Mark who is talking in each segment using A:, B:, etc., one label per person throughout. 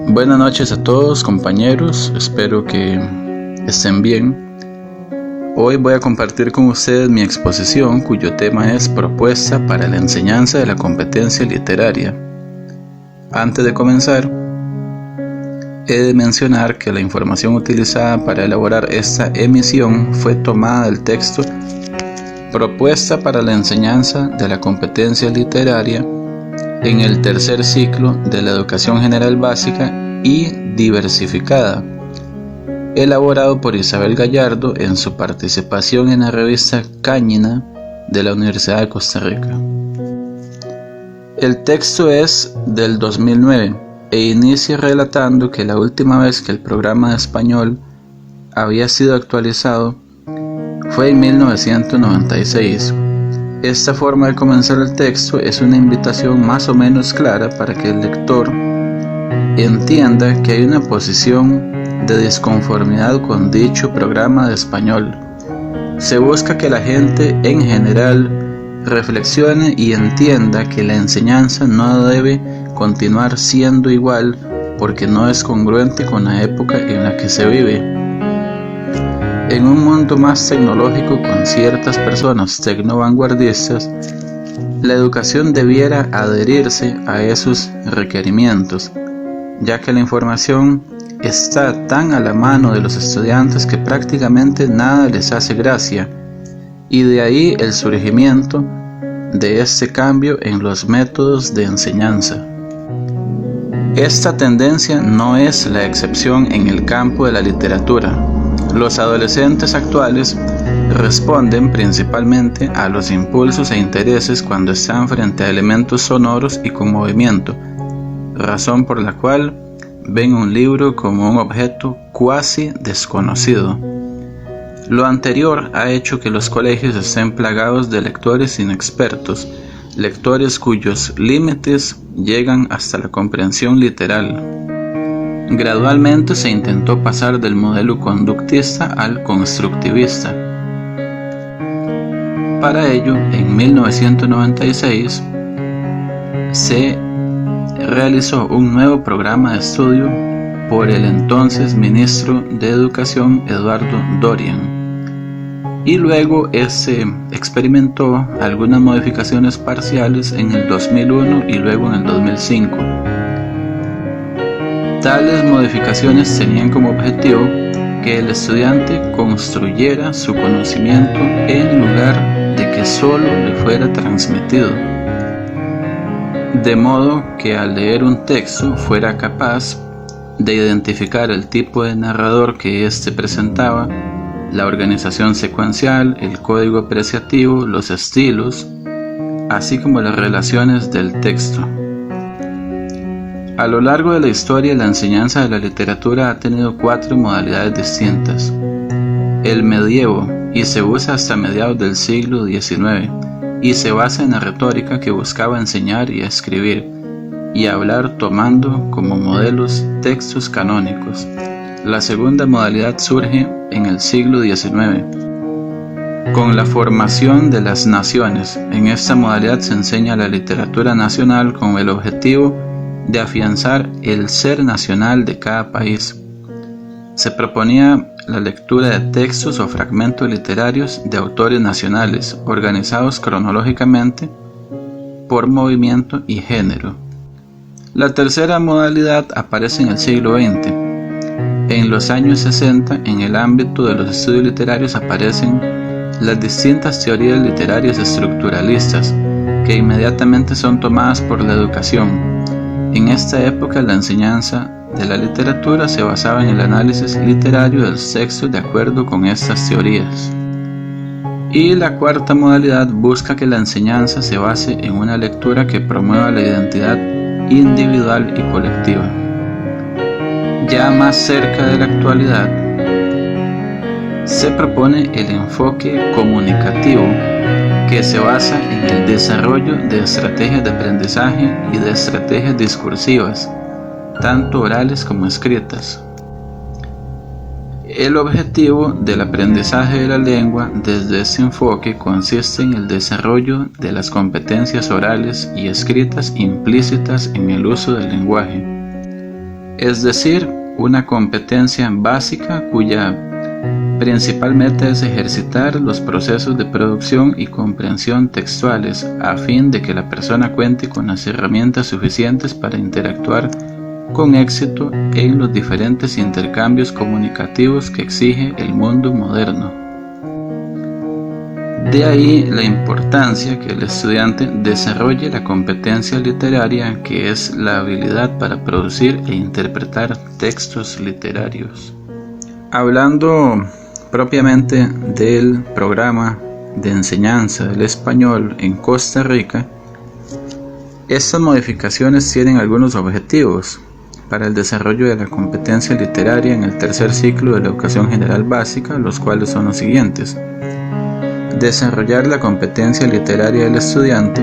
A: Buenas noches a todos, compañeros, espero que estén bien. Hoy voy a compartir con ustedes mi exposición, cuyo tema es Propuesta para la enseñanza de la competencia literaria. Antes de comenzar, he de mencionar que la información utilizada para elaborar esta emisión fue tomada del texto Propuesta para la enseñanza de la competencia literaria en el tercer ciclo de la Educación General Básica y Diversificada, elaborado por Isabel Gallardo en su participación en la revista Cañina de la Universidad de Costa Rica. El texto es del 2009 e inicia relatando que la última vez que el programa de español había sido actualizado fue en 1996. Esta forma de comenzar el texto es una invitación más o menos clara para que el lector entienda que hay una posición de disconformidad con dicho programa de español. Se busca que la gente en general reflexione y entienda que la enseñanza no debe continuar siendo igual porque no es congruente con la época en la que se vive. En un mundo más tecnológico con ciertas personas tecno-vanguardistas, la educación debiera adherirse a esos requerimientos, ya que la información está tan a la mano de los estudiantes que prácticamente nada les hace gracia, y de ahí el surgimiento de este cambio en los métodos de enseñanza. Esta tendencia no es la excepción en el campo de la literatura. Los adolescentes actuales responden principalmente a los impulsos e intereses cuando están frente a elementos sonoros y con movimiento, razón por la cual ven un libro como un objeto cuasi desconocido. Lo anterior ha hecho que los colegios estén plagados de lectores inexpertos, lectores cuyos límites llegan hasta la comprensión literal. Gradualmente se intentó pasar del modelo conductista al constructivista. Para ello, en 1996 se realizó un nuevo programa de estudio por el entonces ministro de Educación Eduardo Dorian, y luego se experimentó algunas modificaciones parciales en el 2001 y luego en el 2005. Tales modificaciones tenían como objetivo que el estudiante construyera su conocimiento en lugar de que solo le fuera transmitido, de modo que al leer un texto fuera capaz de identificar el tipo de narrador que éste presentaba, la organización secuencial, el código apreciativo, los estilos, así como las relaciones del texto. A lo largo de la historia, la enseñanza de la literatura ha tenido 4 modalidades distintas. El medievo, y se usa hasta mediados del siglo XIX, y se basa en la retórica que buscaba enseñar y escribir, y hablar tomando como modelos textos canónicos. La segunda modalidad surge en el siglo XIX, con la formación de las naciones. En esta modalidad se enseña la literatura nacional con el objetivo de afianzar el ser nacional de cada país. Se proponía la lectura de textos o fragmentos literarios de autores nacionales, organizados cronológicamente por movimiento y género. La tercera modalidad aparece en el siglo XX. En los años 60, en el ámbito de los estudios literarios aparecen las distintas teorías literarias estructuralistas, que inmediatamente son tomadas por la educación. En esta época, la enseñanza de la literatura se basaba en el análisis literario del texto de acuerdo con estas teorías. Y la cuarta modalidad busca que la enseñanza se base en una lectura que promueva la identidad individual y colectiva. Ya más cerca de la actualidad, se propone el enfoque comunicativo, que se basa en el desarrollo de estrategias de aprendizaje y de estrategias discursivas, tanto orales como escritas. El objetivo del aprendizaje de la lengua desde ese enfoque consiste en el desarrollo de las competencias orales y escritas implícitas en el uso del lenguaje, es decir, una competencia básica cuya principal meta es ejercitar los procesos de producción y comprensión textuales a fin de que la persona cuente con las herramientas suficientes para interactuar con éxito en los diferentes intercambios comunicativos que exige el mundo moderno. De ahí la importancia que el estudiante desarrolle la competencia literaria, que es la habilidad para producir e interpretar textos literarios. Hablando propiamente del programa de enseñanza del español en Costa Rica, estas modificaciones tienen algunos objetivos para el desarrollo de la competencia literaria en el tercer ciclo de la educación general básica, los cuales son los siguientes: desarrollar la competencia literaria del estudiante,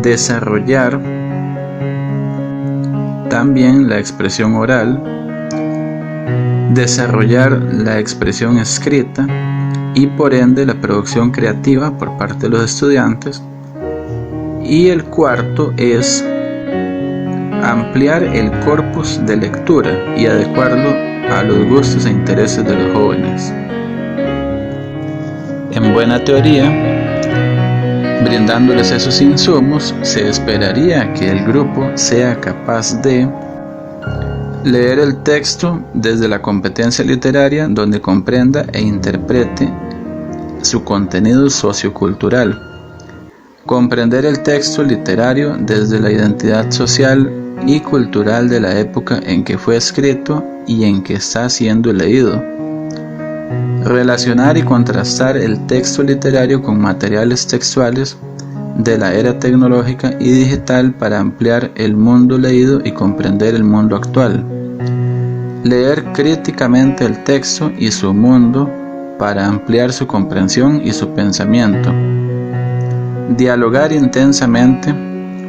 A: desarrollar también la expresión oral, desarrollar la expresión escrita y por ende la producción creativa por parte de los estudiantes. Y el cuarto es ampliar el corpus de lectura y adecuarlo a los gustos e intereses de los jóvenes. En buena teoría, brindándoles esos insumos, se esperaría que el grupo sea capaz de leer el texto desde la competencia literaria, donde comprenda e interprete su contenido sociocultural, comprender el texto literario desde la identidad social y cultural de la época en que fue escrito y en que está siendo leído, relacionar y contrastar el texto literario con materiales textuales de la era tecnológica y digital para ampliar el mundo leído y comprender el mundo actual, leer críticamente el texto y su mundo para ampliar su comprensión y su pensamiento, dialogar intensamente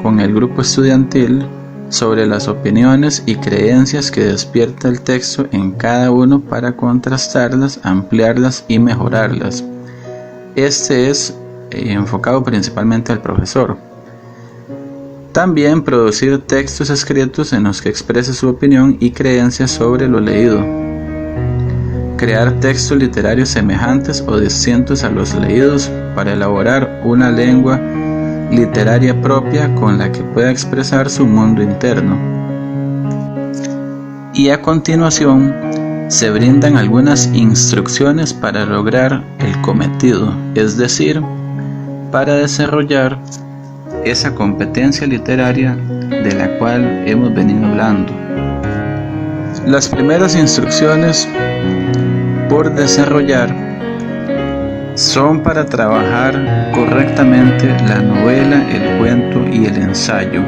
A: con el grupo estudiantil sobre las opiniones y creencias que despierta el texto en cada uno para contrastarlas, ampliarlas y mejorarlas. Este es enfocado principalmente al profesor. También producir textos escritos en los que exprese su opinión y creencias sobre lo leído. Crear textos literarios semejantes o distintos a los leídos para elaborar una lengua literaria propia con la que pueda expresar su mundo interno. Y a continuación se brindan algunas instrucciones para lograr el cometido, es decir, para desarrollar esa competencia literaria de la cual hemos venido hablando. Las primeras instrucciones por desarrollar son para trabajar correctamente la novela, el cuento y el ensayo.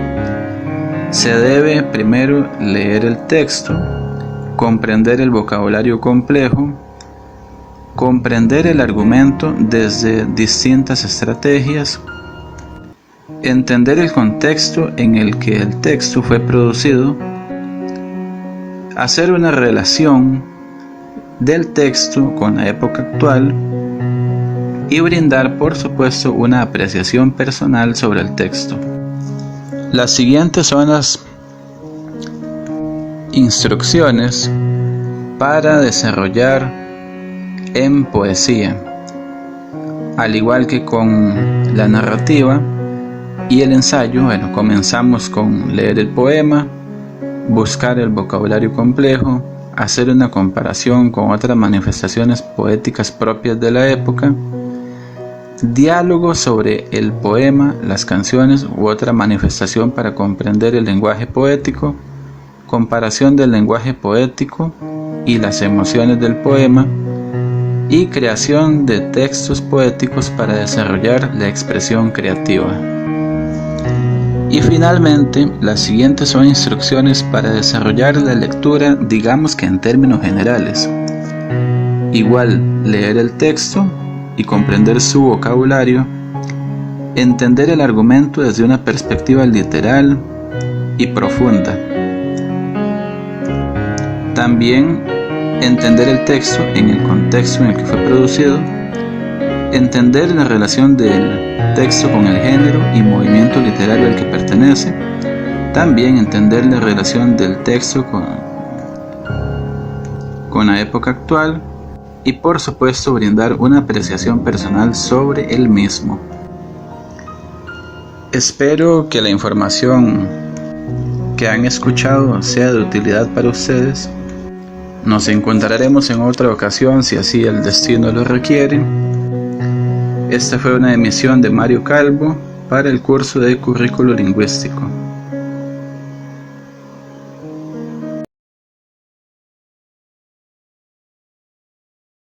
A: Se debe primero leer el texto, comprender el vocabulario complejo, comprender el argumento desde distintas estrategias, entender el contexto en el que el texto fue producido, hacer una relación del texto con la época actual y brindar, por supuesto, una apreciación personal sobre el texto. Las siguientes son las instrucciones para desarrollar en poesía. Al igual que con la narrativa y el ensayo, comenzamos con leer el poema, buscar el vocabulario complejo, hacer una comparación con otras manifestaciones poéticas propias de la época, diálogo sobre el poema, las canciones u otra manifestación para comprender el lenguaje poético, comparación del lenguaje poético y las emociones del poema, y creación de textos poéticos para desarrollar la expresión creativa. Y finalmente, las siguientes son instrucciones para desarrollar la lectura, digamos que en términos generales. Igual, leer el texto y comprender su vocabulario, entender el argumento desde una perspectiva literal y profunda. También entender el texto en el contexto en el que fue producido, entender la relación del texto con el género y movimiento literario al que pertenece, también entender la relación del texto con la época actual y por supuesto brindar una apreciación personal sobre el mismo. Espero que la información que han escuchado sea de utilidad para ustedes. Nos encontraremos en otra ocasión si así el destino lo requiere. Esta fue una emisión de Mario Calvo para el curso de Currículo Lingüístico.